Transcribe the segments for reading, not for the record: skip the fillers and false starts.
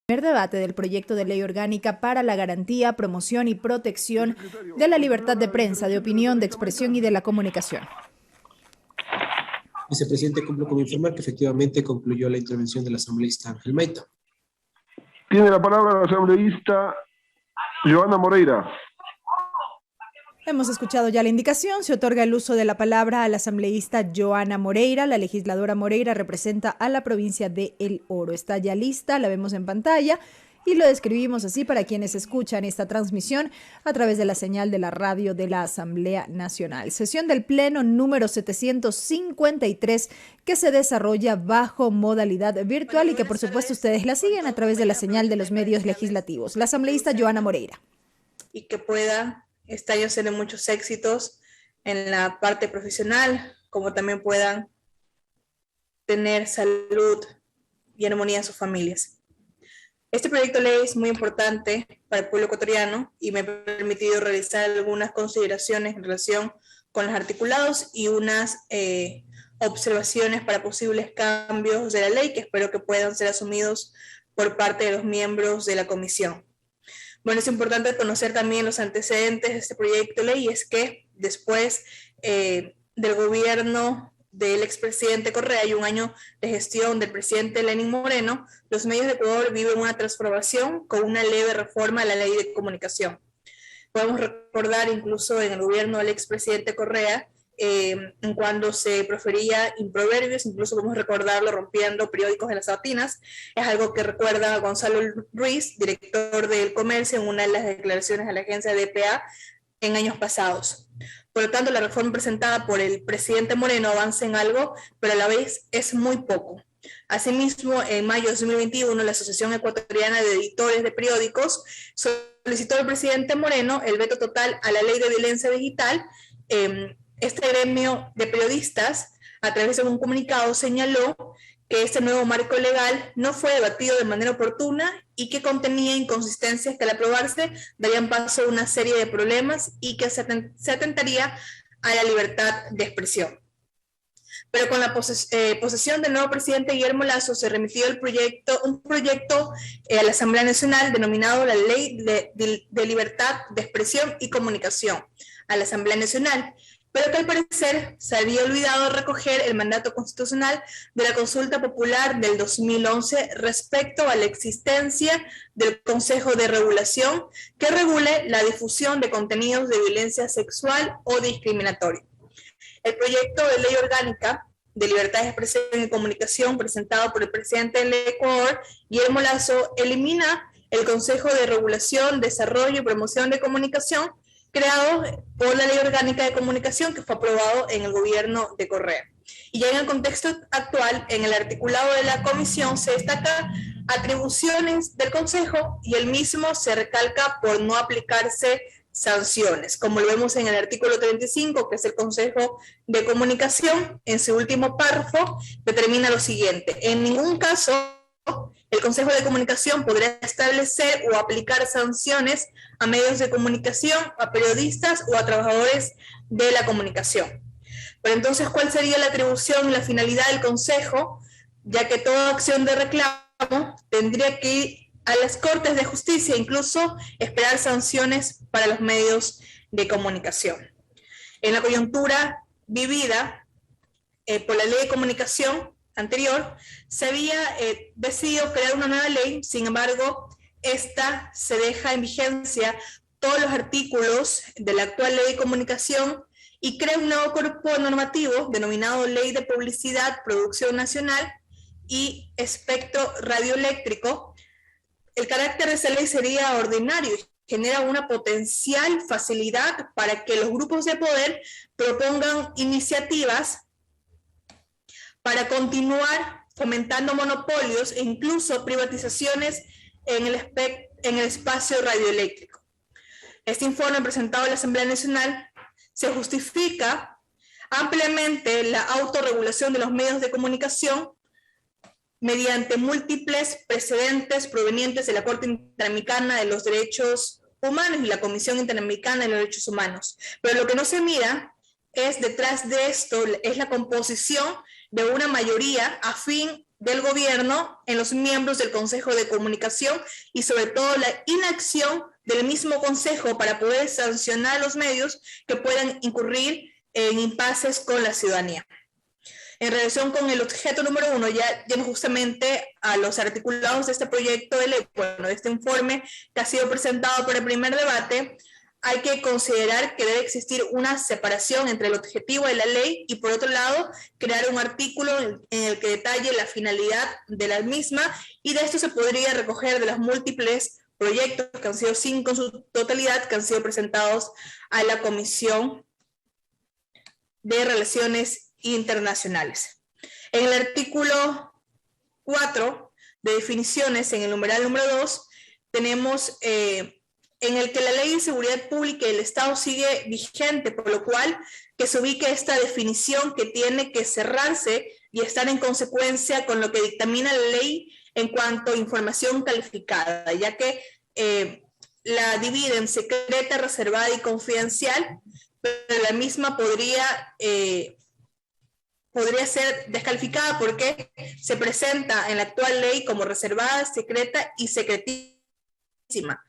Primer debate del proyecto de ley orgánica para la garantía, promoción y protección de la libertad de prensa, de opinión, de expresión y de la comunicación. Vicepresidente, cumplo con informar que efectivamente concluyó la intervención del asambleísta Ángel Maita. Tiene la palabra la asambleísta Joana Moreira. Hemos escuchado ya la indicación. Se otorga el uso de la palabra a la asambleísta Joana Moreira. La legisladora Moreira representa a la provincia de El Oro. Está ya lista, la vemos en pantalla y lo describimos así para quienes escuchan esta transmisión a través de la señal de la radio de la Asamblea Nacional. Sesión del Pleno número 753 que se desarrolla bajo modalidad virtual y que por supuesto ustedes la siguen a través de la señal de los medios legislativos. La asambleísta Joana Moreira. Y que pueda este año tener muchos éxitos en la parte profesional, como también puedan tener salud y armonía en sus familias. Este proyecto de ley es muy importante para el pueblo ecuatoriano y me ha permitido realizar algunas consideraciones en relación con los articulados y unas observaciones para posibles cambios de la ley que espero que puedan ser asumidos por parte de los miembros de la comisión. Bueno, es importante conocer también los antecedentes de este proyecto de ley, y es que después del gobierno del expresidente Correa y un año de gestión del presidente Lenín Moreno, los medios de Ecuador viven una transformación con una leve reforma a la ley de comunicación. Podemos recordar incluso en el gobierno del expresidente Correa, en cuando se profería improverbios, incluso podemos recordarlo rompiendo periódicos en las sabatinas. Es algo que recuerda a Gonzalo Ruiz, director del comercio, en una de las declaraciones a la agencia DPA en años pasados. Por lo tanto, la reforma presentada por el presidente Moreno avanza en algo, pero a la vez es muy poco. Asimismo, en mayo de 2021, la Asociación Ecuatoriana de Editores de Periódicos solicitó al presidente Moreno el veto total a la ley de violencia digital. Este gremio de periodistas, a través de un comunicado, señaló que este nuevo marco legal no fue debatido de manera oportuna y que contenía inconsistencias que al aprobarse darían paso a una serie de problemas y que se atentaría a la libertad de expresión. Pero con la posesión del nuevo presidente Guillermo Lasso se remitió un proyecto a la Asamblea Nacional denominado la Ley de Libertad de Expresión y Comunicación a la Asamblea Nacional, pero que al parecer se había olvidado recoger el mandato constitucional de la consulta popular del 2011 respecto a la existencia del Consejo de Regulación que regule la difusión de contenidos de violencia sexual o discriminatoria. El proyecto de ley orgánica de libertad de expresión y comunicación presentado por el presidente del Ecuador, Guillermo Lasso, elimina el Consejo de Regulación, Desarrollo y Promoción de Comunicación creado por la Ley Orgánica de Comunicación que fue aprobado en el gobierno de Correa. Y ya en el contexto actual, en el articulado de la comisión se destaca atribuciones del Consejo y el mismo se recalca por no aplicarse sanciones, como lo vemos en el artículo 35, que es el Consejo de Comunicación. En su último párrafo determina lo siguiente: en ningún caso el Consejo de Comunicación podrá establecer o aplicar sanciones a medios de comunicación, a periodistas o a trabajadores de la comunicación. Pero entonces, ¿cuál sería la atribución y la finalidad del Consejo? Ya que toda acción de reclamo tendría que ir a las Cortes de Justicia, incluso esperar sanciones para los medios de comunicación. En la coyuntura vivida por la Ley de Comunicación anterior, se había decidido crear una nueva ley. Sin embargo, esta se deja en vigencia todos los artículos de la actual Ley de Comunicación y crea un nuevo cuerpo normativo denominado Ley de Publicidad, Producción Nacional y Espectro Radioeléctrico. El carácter de esa ley sería ordinario y genera una potencial facilidad para que los grupos de poder propongan iniciativas para continuar fomentando monopolios e incluso privatizaciones en el espacio radioeléctrico. Este informe presentado a la Asamblea Nacional se justifica ampliamente la autorregulación de los medios de comunicación mediante múltiples precedentes provenientes de la Corte Interamericana de los Derechos Humanos y la Comisión Interamericana de los Derechos Humanos. Pero lo que no se mira es, detrás de esto, es la composición de una mayoría afín del gobierno en los miembros del Consejo de Comunicación y sobre todo la inacción del mismo Consejo para poder sancionar a los medios que puedan incurrir en impases con la ciudadanía. En relación con el objeto número 1, ya justamente a los articulados de este proyecto de ley, bueno, de este informe que ha sido presentado por el primer debate, hay que considerar que debe existir una separación entre el objetivo de la ley y, por otro lado, crear un artículo en el que detalle la finalidad de la misma, y de esto se podría recoger de los múltiples proyectos que han sido 5 en su totalidad, que han sido presentados a la Comisión de Relaciones Internacionales. En el artículo 4 de definiciones, en el numeral número 2, tenemos en el que la Ley de Seguridad Pública del Estado sigue vigente, por lo cual que se ubique esta definición que tiene que cerrarse y estar en consecuencia con lo que dictamina la ley en cuanto a información calificada, ya que la divide en secreta, reservada y confidencial, pero la misma podría ser descalificada porque se presenta en la actual ley como reservada, secreta y secretísima.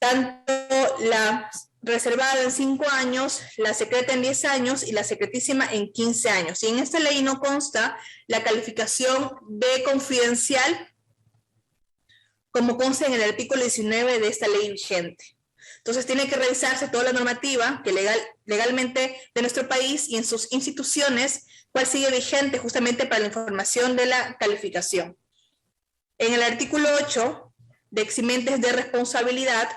Tanto la reservada en 5 años, la secreta en 10 años y la secretísima en 15 años. Y en esta ley no consta la calificación de confidencial como consta en el artículo 19 de esta ley vigente. Entonces tiene que revisarse toda la normativa que legalmente de nuestro país y en sus instituciones, cuál sigue vigente justamente para la información de la calificación. En el artículo 8 de eximentes de responsabilidad,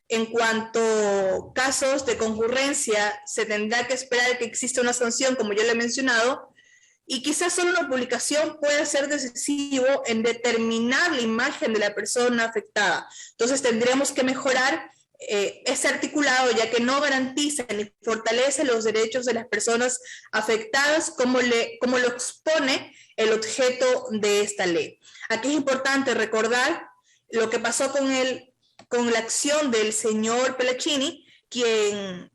en cuanto a casos de concurrencia, se tendrá que esperar que exista una sanción, como yo le he mencionado, y quizás solo una publicación pueda ser decisivo en determinar la imagen de la persona afectada. Entonces tendremos que mejorar ese articulado, ya que no garantiza ni fortalece los derechos de las personas afectadas como lo expone el objeto de esta ley. Aquí es importante recordar lo que pasó con la acción del señor Pelachini, quien,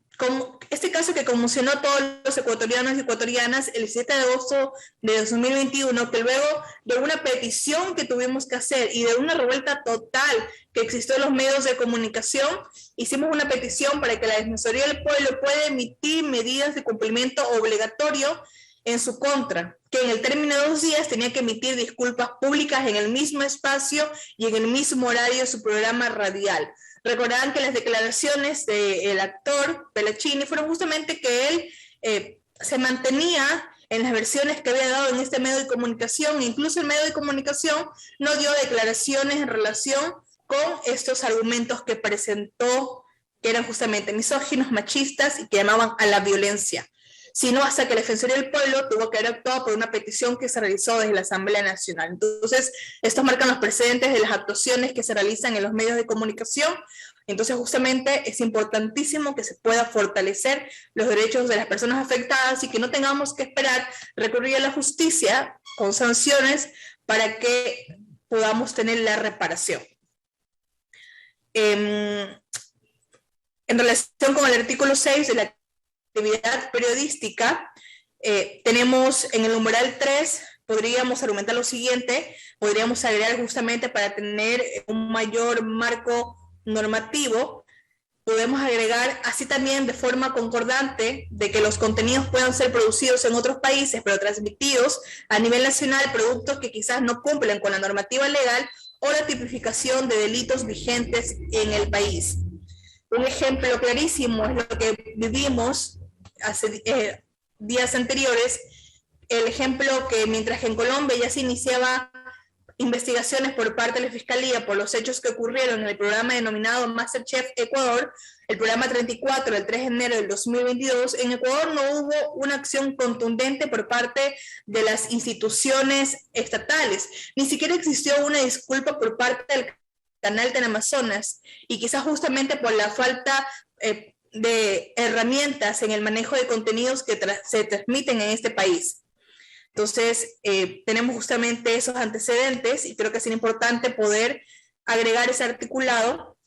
este caso que conmocionó a todos los ecuatorianos y ecuatorianas el 7 de agosto de 2021, que luego de una petición que tuvimos que hacer y de una revuelta total que existió en los medios de comunicación, hicimos una petición para que la Defensoría del Pueblo pueda emitir medidas de cumplimiento obligatorio en su contra, que en el término de 2 días tenía que emitir disculpas públicas en el mismo espacio y en el mismo horario de su programa radial. Recordarán que las declaraciones del actor Pelachini fueron justamente que él se mantenía en las versiones que había dado en este medio de comunicación, incluso el medio de comunicación no dio declaraciones en relación con estos argumentos que presentó, que eran justamente misóginos, machistas y que llamaban a la violencia, sino hasta que la Defensoría del Pueblo tuvo que haber actuado por una petición que se realizó desde la Asamblea Nacional. Entonces, estos marcan los precedentes de las actuaciones que se realizan en los medios de comunicación. Entonces, justamente es importantísimo que se pueda fortalecer los derechos de las personas afectadas y que no tengamos que esperar recurrir a la justicia con sanciones para que podamos tener la reparación. En relación con el artículo 6 de la actividad periodística, tenemos en el numeral 3, podríamos argumentar lo siguiente, podríamos agregar justamente para tener un mayor marco normativo, podemos agregar así también de forma concordante de que los contenidos puedan ser producidos en otros países, pero transmitidos a nivel nacional, productos que quizás no cumplen con la normativa legal o la tipificación de delitos vigentes en el país. Un ejemplo clarísimo es lo que vivimos hace días anteriores, el ejemplo que mientras que en Colombia ya se iniciaba investigaciones por parte de la Fiscalía por los hechos que ocurrieron en el programa denominado MasterChef Ecuador, el programa 34 del 3 de enero del 2022, en Ecuador no hubo una acción contundente por parte de las instituciones estatales, ni siquiera existió una disculpa por parte del canal Teleamazonas, y quizás justamente por la falta de herramientas en el manejo de contenidos que se transmiten en este país. Entonces, tenemos justamente esos antecedentes y creo que es importante poder agregar ese articulado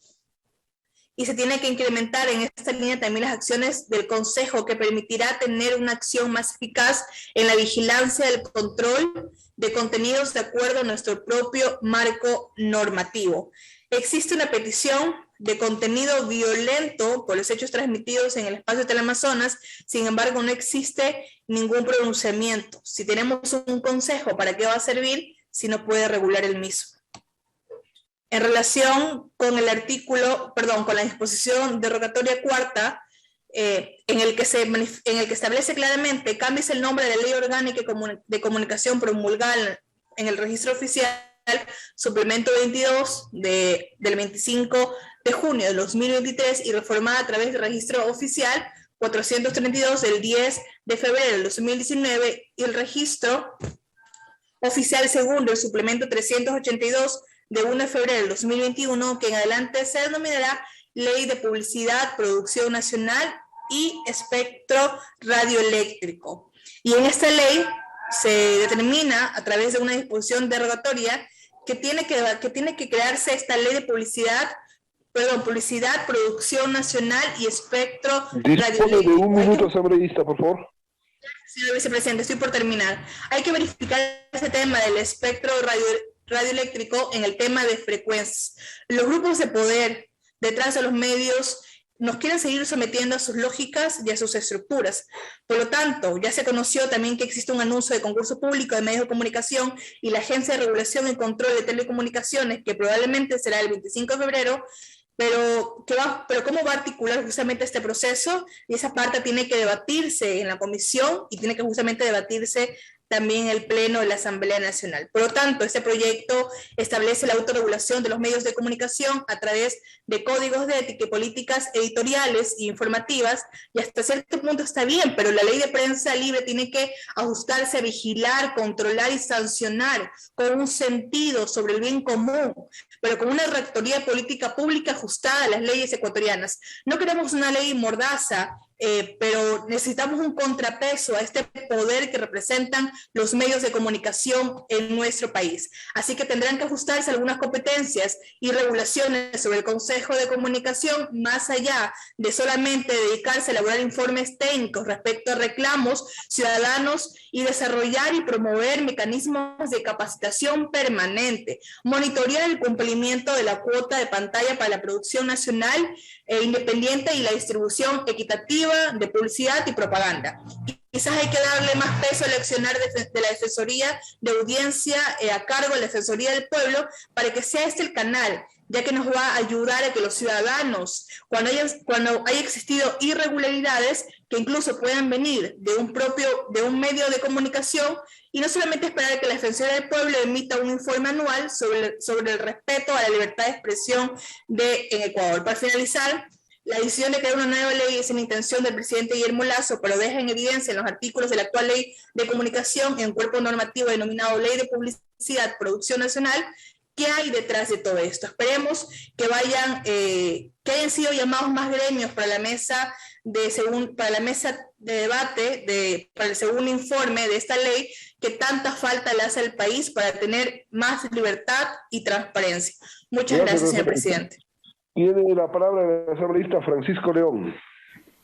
y se tiene que incrementar en esta línea también las acciones del Consejo, que permitirá tener una acción más eficaz en la vigilancia del control de contenidos de acuerdo a nuestro propio marco normativo. Existe una petición de contenido violento por los hechos transmitidos en el espacio Teleamazonas, sin embargo no existe ningún pronunciamiento. Si tenemos un consejo, ¿para qué va a servir si no puede regular el mismo? En relación con el artículo, perdón, con la disposición derogatoria cuarta, en el que establece claramente, cámbiese el nombre de la Ley Orgánica de Comunicación promulgada en el Registro Oficial, suplemento 22 del 25 de junio de 2023 y reformada a través del Registro Oficial 432 del 10 de febrero del 2019 y el Registro Oficial segundo, el suplemento 382 de 1 de febrero del 2021, que en adelante se denominará Ley de Publicidad, Producción Nacional y Espectro Radioeléctrico. Y en esta ley se determina a través de una disposición derogatoria que tiene que crearse esta ley de publicidad, producción nacional y espectro radioeléctrico. Dispone de un minuto, asambleísta, por favor. Señor vicepresidente, estoy por terminar. Hay que verificar ese tema del espectro radioeléctrico en el tema de frecuencias. Los grupos de poder detrás de los medios nos quieren seguir sometiendo a sus lógicas y a sus estructuras. Por lo tanto, ya se conoció también que existe un anuncio de concurso público de medios de comunicación y la Agencia de Regulación y Control de Telecomunicaciones, que probablemente será el 25 de febrero, pero ¿cómo va a articular justamente este proceso? Y esa parte tiene que debatirse en la comisión y tiene que justamente debatirse también en el Pleno de la Asamblea Nacional. Por lo tanto, este proyecto establece la autorregulación de los medios de comunicación a través de códigos de ética y políticas editoriales e informativas, y hasta cierto punto está bien, pero la ley de prensa libre tiene que ajustarse a vigilar, controlar y sancionar con un sentido sobre el bien común, pero con una rectoría política pública ajustada a las leyes ecuatorianas. No queremos una ley mordaza, pero necesitamos un contrapeso a este poder que representan los medios de comunicación en nuestro país. Así que tendrán que ajustarse algunas competencias y regulaciones sobre el Consejo de Comunicación, más allá de solamente dedicarse a elaborar informes técnicos respecto a reclamos ciudadanos y desarrollar y promover mecanismos de capacitación permanente, monitorear el cumplimiento de la cuota de pantalla para la producción nacional independiente y la distribución equitativa de publicidad y propaganda. Quizás hay que darle más peso al accionar de la Defensoría de Audiencia a cargo de la Defensoría del Pueblo para que sea este el canal, ya que nos va a ayudar a que los ciudadanos, cuando haya existido irregularidades, que incluso puedan venir de un medio de comunicación, y no solamente esperar que la Defensoría del Pueblo emita un informe anual sobre el respeto a la libertad de expresión en Ecuador. Para finalizar, la decisión de crear una nueva ley es en intención del presidente Guillermo Lasso, pero deja en evidencia en los artículos de la actual ley de comunicación, en un cuerpo normativo denominado Ley de Publicidad, Producción Nacional, ¿qué hay detrás de todo esto? Esperemos que hayan sido llamados más gremios para la mesa de debate, para el segundo informe de esta ley que tanta falta le hace al país para tener más libertad y transparencia. Muchas gracias, señor presidente. Tiene la palabra el asambleísta Francisco León.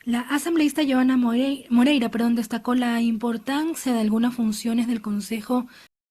La asambleísta Joana Moreira, destacó la importancia de algunas funciones del Consejo